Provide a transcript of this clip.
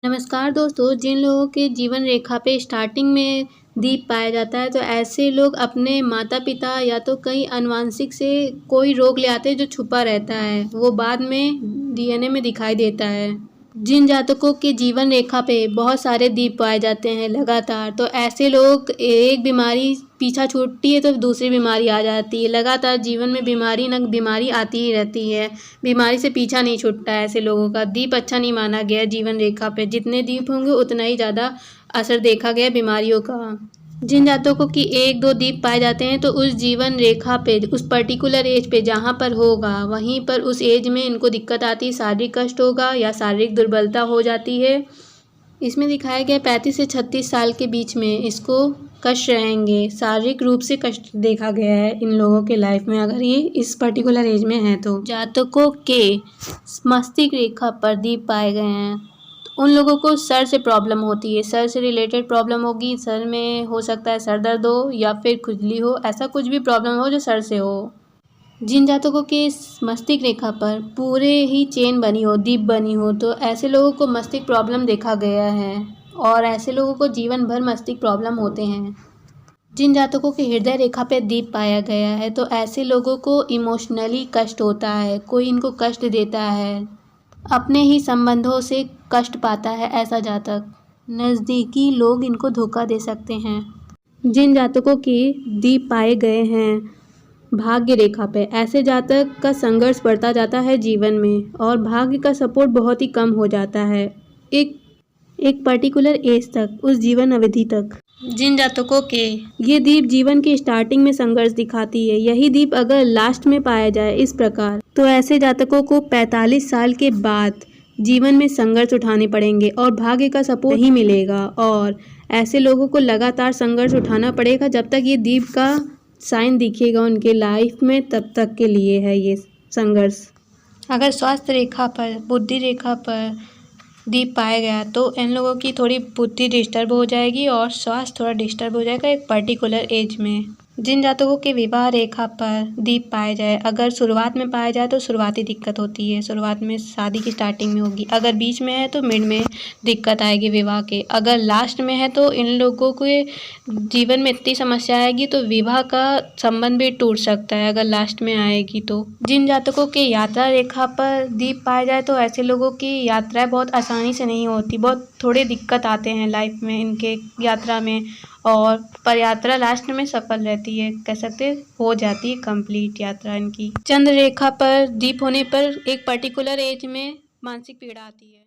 नमस्कार दोस्तों, जिन लोगों के जीवन रेखा पे स्टार्टिंग में दीप पाया जाता है तो ऐसे लोग अपने माता-पिता या तो कहीं आनुवांशिक से कोई रोग ले आते हैं जो छुपा रहता है, वो बाद में डीएनए में दिखाई देता है। जिन जातकों के जीवन रेखा पे बहुत सारे दीप पाए जाते हैं लगातार, तो ऐसे लोग एक बीमारी पीछा छूटती है तो दूसरी बीमारी आ जाती है। लगातार जीवन में बीमारी न बीमारी आती ही रहती है, बीमारी से पीछा नहीं छूटता है ऐसे लोगों का। दीप अच्छा नहीं माना गया जीवन रेखा पे, जितने दीप होंगे उतना ही ज़्यादा असर देखा गया बीमारियों का। जिन जातकों की 1-2 दीप पाए जाते हैं तो उस जीवन रेखा पे, उस पर्टिकुलर एज पे जहाँ पर होगा वहीं पर उस एज में इनको दिक्कत आती है, शारीरिक कष्ट होगा या शारीरिक दुर्बलता हो जाती है। इसमें दिखाया गया 35 से 36 साल के बीच में इसको कष्ट रहेंगे, शारीरिक रूप से कष्ट देखा गया है इन लोगों के लाइफ में अगर ये इस पर्टिकुलर एज में हैं तो। जातकों के मस्तिष्क रेखा पर दीप पाए गए हैं, उन लोगों को सर से प्रॉब्लम होती है, सर से रिलेटेड प्रॉब्लम होगी, सर में हो सकता है सर दर्द हो या फिर खुजली हो, ऐसा कुछ भी प्रॉब्लम हो जो सर से हो। जिन जातकों के मस्तिष्क रेखा पर पूरे ही चेन बनी हो, दीप बनी हो, तो ऐसे लोगों को मस्तिष्क प्रॉब्लम देखा गया है और ऐसे लोगों को जीवन भर मस्तिष्क प्रॉब्लम होते हैं। जिन जातकों के हृदय रेखा पे दीप पाया गया है तो ऐसे लोगों को इमोशनली कष्ट होता है, कोई इनको कष्ट देता है, अपने ही संबंधों से कष्ट पाता है ऐसा जातक। नज़दीकी लोग इनको धोखा दे सकते हैं। जिन जातकों के दीप पाए गए हैं भाग्य रेखा पे, ऐसे जातक का संघर्ष बढ़ता जाता है जीवन में और भाग्य का सपोर्ट बहुत ही कम हो जाता है एक पर्टिकुलर एज तक, उस जीवन अवधि तक। जिन जातकों के ये दीप जीवन के स्टार्टिंग में संघर्ष दिखाती है, यही दीप अगर लास्ट में पाया जाए इस प्रकार, तो ऐसे जातकों को 45 साल के बाद जीवन में संघर्ष उठाने पड़ेंगे और भाग्य का सपोर्ट नहीं मिलेगा और ऐसे लोगों को लगातार संघर्ष उठाना पड़ेगा जब तक ये दीप का साइन दिखेगा उनके लाइफ में, तब तक के लिए है ये संघर्ष। अगर स्वास्थ्य रेखा पर, बुद्धि रेखा पर दीप पाया गया तो इन लोगों की थोड़ी बुद्धि डिस्टर्ब हो जाएगी और स्वास्थ्य थोड़ा डिस्टर्ब हो जाएगा एक पर्टिकुलर एज में। जिन जातकों के विवाह रेखा पर दीप पाए जाए, अगर शुरुआत में पाया जाए तो शुरुआती दिक्कत होती है, शुरुआत में शादी की स्टार्टिंग में होगी, अगर बीच में है तो मिड में दिक्कत आएगी विवाह के, अगर लास्ट में है तो इन लोगों के जीवन में इतनी समस्या आएगी तो विवाह का संबंध भी टूट सकता है अगर लास्ट में आएगी तो। जिन जातकों के यात्रा रेखा पर दीप पाया जाए तो ऐसे लोगों की यात्राएं बहुत आसानी से नहीं होती, बहुत थोड़े दिक्कत आते हैं लाइफ में इनके यात्रा में, और पर यात्रा लास्ट में सफल रहती है, कह सकते हो जाती है कंप्लीट यात्रा इनकी। चंद्र रेखा पर दीप होने पर एक पर्टिकुलर एज में मानसिक पीड़ा आती है।